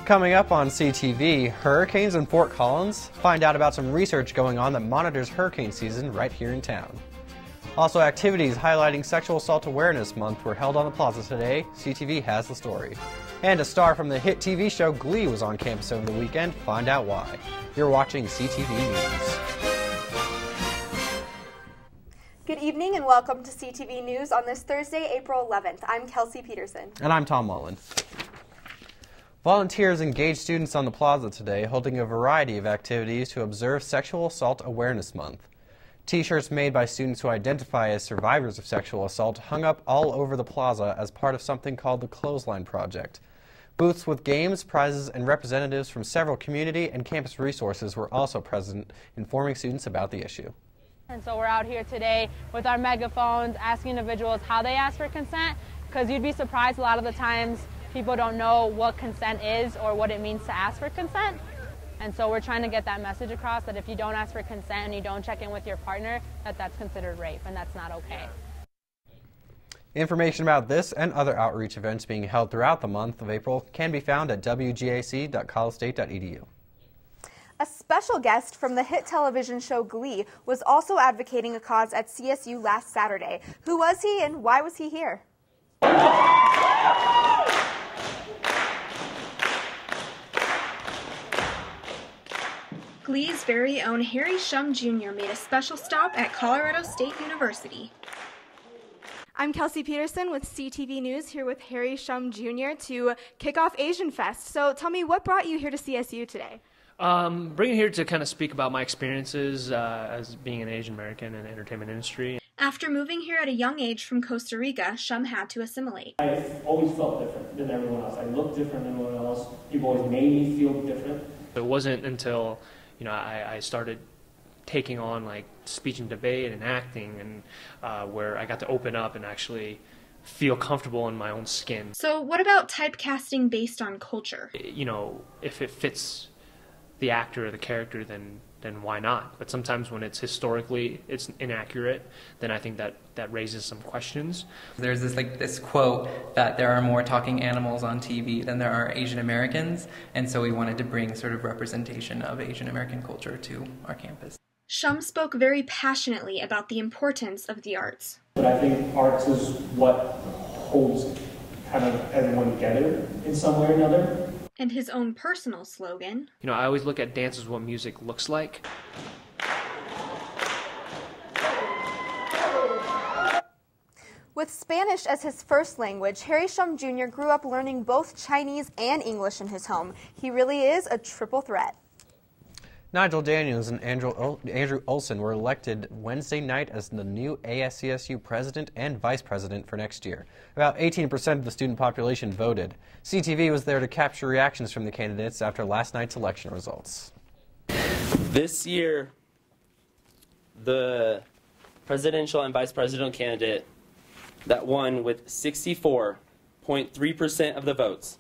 Coming up on CTV, hurricanes in Fort Collins. Find out about some research going on that monitors hurricane season right here in town. Also, activities highlighting Sexual Assault Awareness Month were held on the plaza today. CTV has the story. And a star from the hit TV show Glee was on campus over the weekend. Find out why. You're watching CTV News. Good evening and welcome to CTV News on this Thursday, April 11th. I'm Kelsey Peterson. And I'm Tom Mullen. Volunteers engaged students on the plaza today, holding a variety of activities to observe Sexual Assault Awareness Month. T-shirts made by students who identify as survivors of sexual assault hung up all over the plaza as part of something called the Clothesline Project. Booths with games, prizes, and representatives from several community and campus resources were also present, informing students about the issue. And so we're out here today with our megaphones asking individuals how they ask for consent, because you'd be surprised a lot of the times people don't know what consent is or what it means to ask for consent. And so we're trying to get that message across that if you don't ask for consent and you don't check in with your partner, that's considered rape, and that's not okay. Information about this and other outreach events being held throughout the month of April can be found at wgac.collegestate.edu. A special guest from the hit television show Glee was also advocating a cause at CSU last Saturday. Who was he and why was he here? Glee's very own Harry Shum Jr. made a special stop at Colorado State University. I'm Kelsey Peterson with CTV News, here with Harry Shum Jr. to kick off Asian Fest. So tell me, what brought you here to CSU today? Bringing here to kind of speak about my experiences as being an Asian American in the entertainment industry. After moving here at a young age from Costa Rica, Shum had to assimilate. I've always felt different than everyone else. I looked different than everyone else. People always made me feel different. It wasn't until I started taking on like speech and debate and acting, and where I got to open up and actually feel comfortable in my own skin. So what about typecasting based on culture? If it fits the actor or the character, then why not? But sometimes when it's historically it's inaccurate, then I think that raises some questions. There's this quote that there are more talking animals on TV than there are Asian Americans, and so we wanted to bring sort of representation of Asian American culture to our campus. Shum spoke very passionately about the importance of the arts. But I think arts is what holds kind of everyone together in some way or another. And his own personal slogan. I always look at dance as what music looks like. With Spanish as his first language, Harry Shum Jr. grew up learning both Chinese and English in his home. He really is a triple threat. Nigel Daniels and Andrew Olson were elected Wednesday night as the new ASCSU president and vice president for next year. About 18% of the student population voted. CTV was there to capture reactions from the candidates after last night's election results. This year, the presidential and vice presidential candidate that won with 64.3% of the votes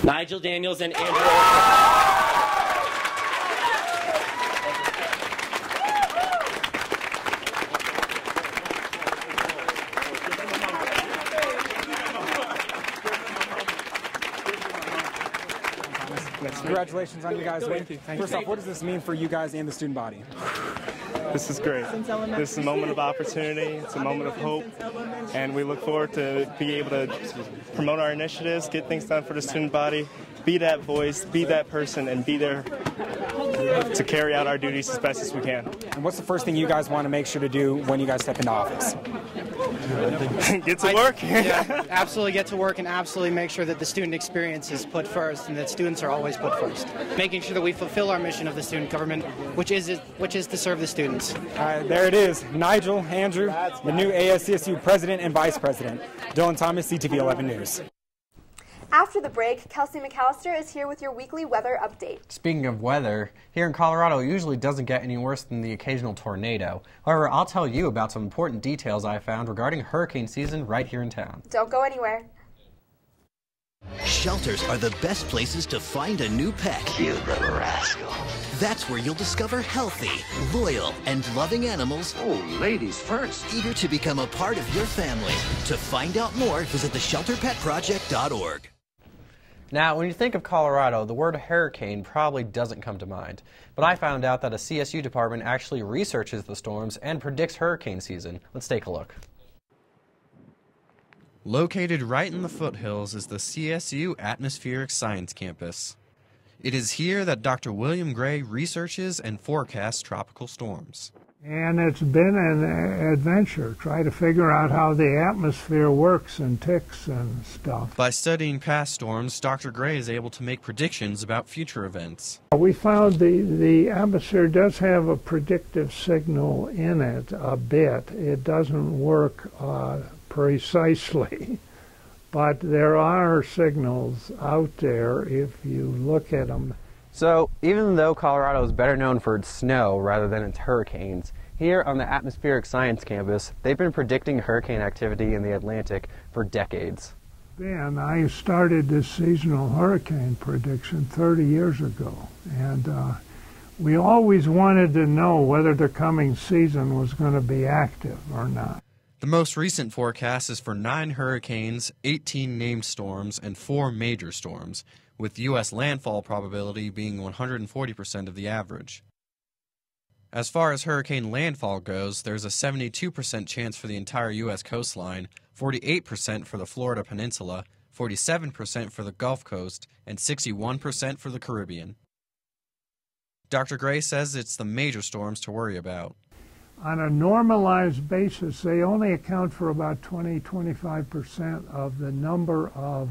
Nigel Daniels and Andrew Olson. Congratulations on you guys' win. First off, what does this mean for you guys and the student body? This is great. This is a moment of opportunity. It's a moment of hope. And we look forward to be able to promote our initiatives, get things done for the student body, be that voice, be that person, and be there to carry out our duties as best as we can. And what's the first thing you guys want to make sure to do when you guys step into office? Get to work. Yeah, absolutely get to work and absolutely make sure that the student experience is put first and that students are always put first. Making sure that we fulfill our mission of the student government, which is to serve the students. All right, there it is. Nigel, Andrew, the new ASCSU president and vice president. Dylan Thomas, CTV 11 News. After the break, Kelsey McCallister is here with your weekly weather update. Speaking of weather, here in Colorado it usually doesn't get any worse than the occasional tornado. However, I'll tell you about some important details I found regarding hurricane season right here in town. Don't go anywhere. Shelters are the best places to find a new pet. You little rascal. That's where you'll discover healthy, loyal, and loving animals. Oh, ladies first. Eager to become a part of your family. To find out more, visit theshelterpetproject.org. Now, when you think of Colorado, the word hurricane probably doesn't come to mind. But I found out that a CSU department actually researches the storms and predicts hurricane season. Let's take a look. Located right in the foothills is the CSU Atmospheric Science Campus. It is here that Dr. William Gray researches and forecasts tropical storms. And it's been an adventure, try to figure out how the atmosphere works and ticks and stuff. By studying past storms, Dr. Gray is able to make predictions about future events. We found the atmosphere does have a predictive signal in it a bit. It doesn't work precisely, but there are signals out there if you look at them. So, even though Colorado is better known for its snow rather than its hurricanes, here on the Atmospheric Science Campus, they've been predicting hurricane activity in the Atlantic for decades. Ben, I started this seasonal hurricane prediction 30 years ago, and we always wanted to know whether the coming season was going to be active or not. The most recent forecast is for 9 hurricanes, 18 named storms, and 4 major storms, with U.S. landfall probability being 140% of the average. As far as hurricane landfall goes, there's a 72% chance for the entire U.S. coastline, 48% for the Florida Peninsula, 47% for the Gulf Coast, and 61% for the Caribbean. Dr. Gray says it's the major storms to worry about. On a normalized basis, they only account for about 20–25% of the number of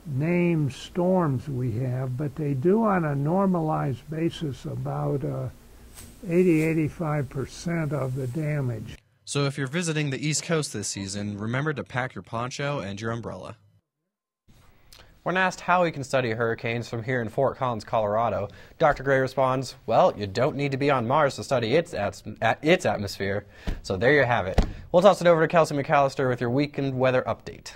named storms we have, but they do on a normalized basis about 80–85% of the damage. So if you're visiting the East Coast this season, remember to pack your poncho and your umbrella. When asked how we can study hurricanes from here in Fort Collins, Colorado, Dr. Gray responds, well, you don't need to be on Mars to study its atmosphere. So there you have it. We'll toss it over to Kelsey McCallister with your weekend weather update.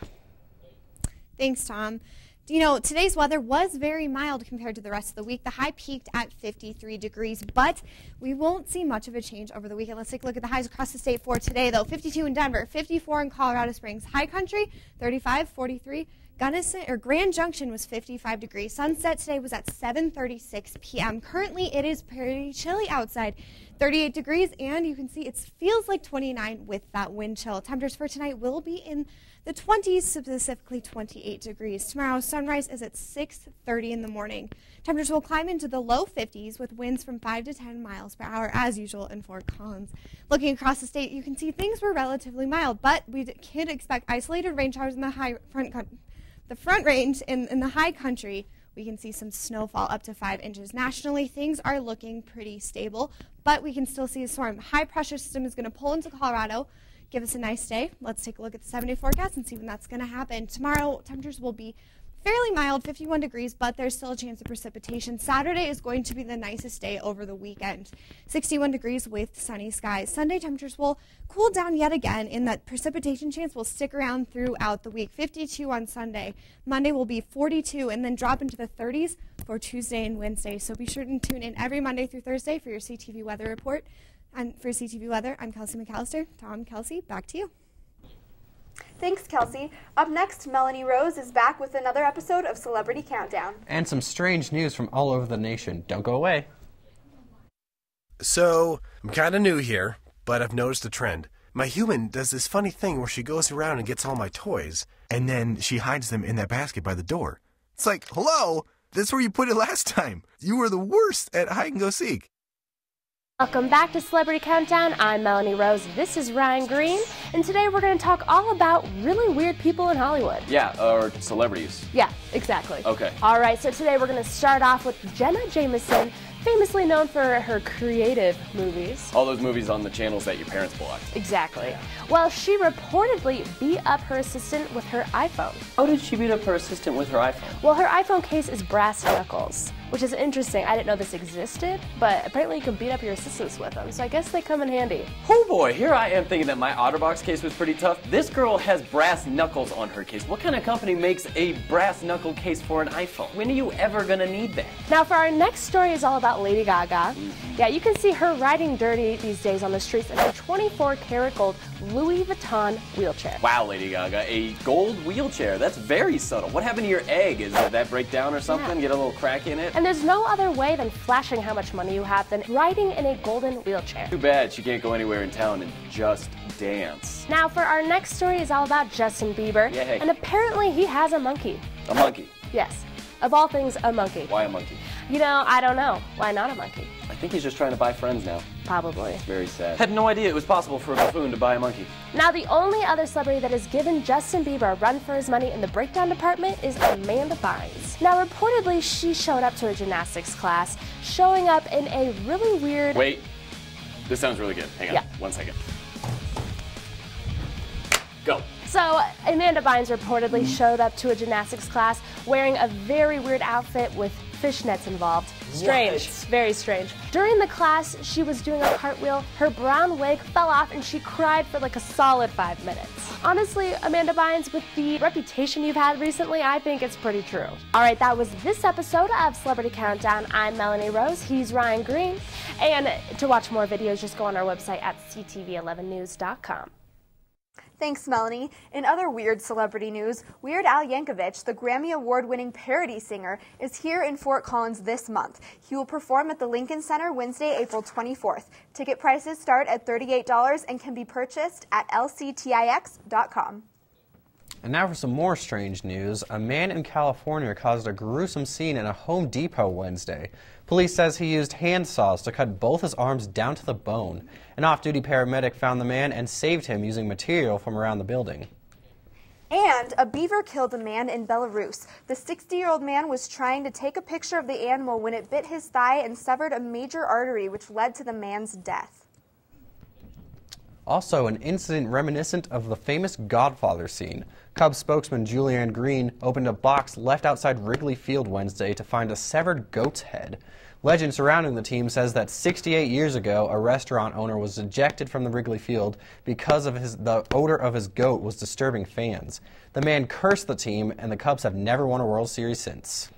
Thanks, Tom. You know, today's weather was very mild compared to the rest of the week. The high peaked at 53 degrees, but we won't see much of a change over the weekend. Let's take a look at the highs across the state for today, though. 52 in Denver, 54 in Colorado Springs. High Country, 35, 43. Grand Junction was 55 degrees. Sunset today was at 7:36 p.m. Currently, it is pretty chilly outside, 38 degrees, and you can see it feels like 29 with that wind chill. Temperatures for tonight will be in the 20s, specifically 28 degrees. Tomorrow's sunrise is at 6:30 in the morning. Temperatures will climb into the low 50s with winds from 5 to 10 miles per hour, as usual in Fort Collins. Looking across the state, you can see things were relatively mild, but we could expect isolated rain showers in the front range in the high country. We can see some snowfall up to 5 inches. Nationally, things are looking pretty stable, but we can still see a storm. High pressure system is going to pull into Colorado, give us a nice day. Let's take a look at the 7-day forecast and see when that's going to happen. Tomorrow, temperatures will be fairly mild, 51 degrees, but there's still a chance of precipitation. Saturday is going to be the nicest day over the weekend. 61 degrees with sunny skies. Sunday temperatures will cool down yet again in that precipitation chance will stick around throughout the week. 52 on Sunday. Monday will be 42 and then drop into the 30s for Tuesday and Wednesday. So be sure to tune in every Monday through Thursday for your CTV weather report. And for CTV weather, I'm Kelsey McCallister. Tom, Kelsey, back to you. Thanks, Kelsey. Up next, Melanie Rose is back with another episode of Celebrity Countdown. And some strange news from all over the nation. Don't go away. So, I'm kind of new here, but I've noticed a trend. My human does this funny thing where she goes around and gets all my toys, and then she hides them in that basket by the door. It's like, hello, that's where you put it last time. You were the worst at hide and go seek. Welcome back to Celebrity Countdown. I'm Melanie Rose. This is Ryan Green. And today we're going to talk all about really weird people in Hollywood. Yeah, or celebrities. Yeah, exactly. Okay. All right, so today we're going to start off with Jenna Jameson, famously known for her creative movies. All those movies on the channels that your parents blocked. Exactly. Well, she reportedly beat up her assistant with her iPhone. How did she beat up her assistant with her iPhone? Well, her iPhone case is brass knuckles. which is interesting. I didn't know this existed, but apparently you can beat up your assistants with them, so I guess they come in handy. Oh boy, here I am thinking that my OtterBox case was pretty tough. This girl has brass knuckles on her case. What kind of company makes a brass knuckle case for an iPhone? When are you ever gonna need that? Now for our next story is all about Lady Gaga. Yeah, you can see her riding dirty these days on the streets in her 24-karat gold Louis Vuitton wheelchair. Wow, Lady Gaga, a gold wheelchair. That's very subtle. What happened to your egg? Did that break down or something? Get a little crack in it? And there's no other way than flashing how much money you have than riding in a golden wheelchair. Too bad she can't go anywhere in town and just dance. Now for our next story is all about Justin Bieber. Yay. And apparently he has a monkey. A monkey? Yes. Of all things, a monkey. Why a monkey? You know, I don't know. Why not a monkey? I think he's just trying to buy friends now. Probably. Very sad. Had no idea it was possible for a buffoon to buy a monkey. Now, the only other celebrity that has given Justin Bieber a run for his money in the breakdown department is Amanda Bynes. Now, reportedly, she showed up to a gymnastics class, showing up in a really weird... Wait, this sounds really good. Hang on, 1 second. Go. So, Amanda Bynes reportedly showed up to a gymnastics class wearing a very weird outfit with fishnets involved. Strange. What? Very strange. During the class, she was doing a cartwheel, her brown wig fell off, and she cried for like a solid 5 minutes. Honestly, Amanda Bynes, with the reputation you've had recently, I think it's pretty true. Alright, that was this episode of Celebrity Countdown. I'm Melanie Rose, he's Ryan Green, and to watch more videos, just go on our website at ctv11news.com. Thanks, Melanie. In other weird celebrity news, Weird Al Yankovic, the Grammy Award-winning parody singer, is here in Fort Collins this month. He will perform at the Lincoln Center Wednesday, April 24th. Ticket prices start at $38 and can be purchased at lctix.com. And now for some more strange news. A man in California caused a gruesome scene in a Home Depot Wednesday. Police says he used hand saws to cut both his arms down to the bone. An off-duty paramedic found the man and saved him using material from around the building. And a beaver killed a man in Belarus. The 60-year-old man was trying to take a picture of the animal when it bit his thigh and severed a major artery, which led to the man's death. Also, an incident reminiscent of the famous Godfather scene. Cubs spokesman Julianne Green opened a box left outside Wrigley Field Wednesday to find a severed goat's head. Legend surrounding the team says that 68 years ago, a restaurant owner was ejected from the Wrigley Field because of the odor of his goat was disturbing fans. The man cursed the team, and the Cubs have never won a World Series since.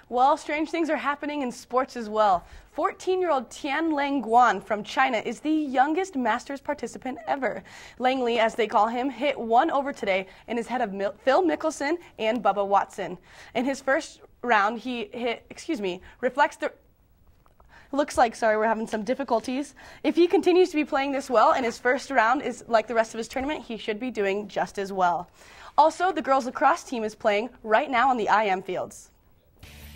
Well, strange things are happening in sports as well. 14-year-old Tian Lang Guan from China is the youngest Masters participant ever. Langley, as they call him, hit 1 over today and is ahead of Phil Mickelson and Bubba Watson. In his first round, he hit, looks like, we're having some difficulties. If he continues to be playing this well and his first round is like the rest of his tournament, he should be doing just as well. Also, the girls lacrosse team is playing right now on the IM fields.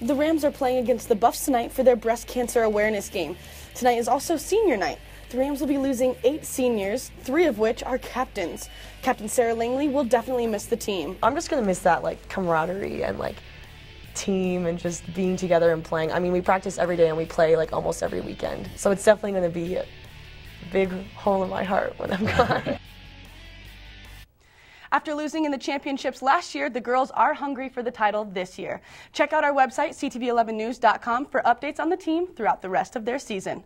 The Rams are playing against the Buffs tonight for their breast cancer awareness game. Tonight is also senior night. The Rams will be losing 8 seniors, 3 of which are captains. Captain Sarah Langley will definitely miss the team. I'm just going to miss that camaraderie and team and just being together and playing. I mean, we practice every day and we play almost every weekend. So it's definitely going to be a big hole in my heart when I'm gone. After losing in the championships last year, the girls are hungry for the title this year. Check out our website, ctv11news.com, for updates on the team throughout the rest of their season.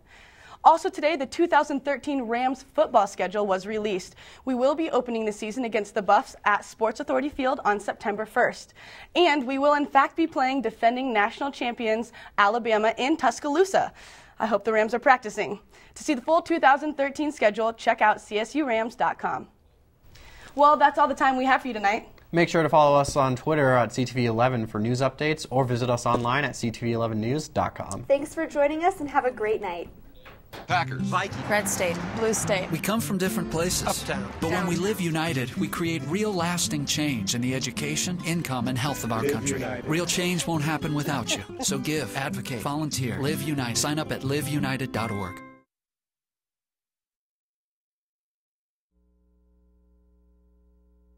Also today, the 2013 Rams football schedule was released. We will be opening the season against the Buffs at Sports Authority Field on September 1st. And we will in fact be playing defending national champions Alabama in Tuscaloosa. I hope the Rams are practicing. To see the full 2013 schedule, check out csurams.com. Well, that's all the time we have for you tonight. Make sure to follow us on Twitter at CTV11 for news updates or visit us online at ctv11news.com. Thanks for joining us and have a great night. Packers, Vikings, Red State, Blue State. We come from different places, uptown, but when we live united, we create real lasting change in the education, income, and health of our country. Real change won't happen without you. So give, advocate, volunteer, live united. Sign up at liveunited.org.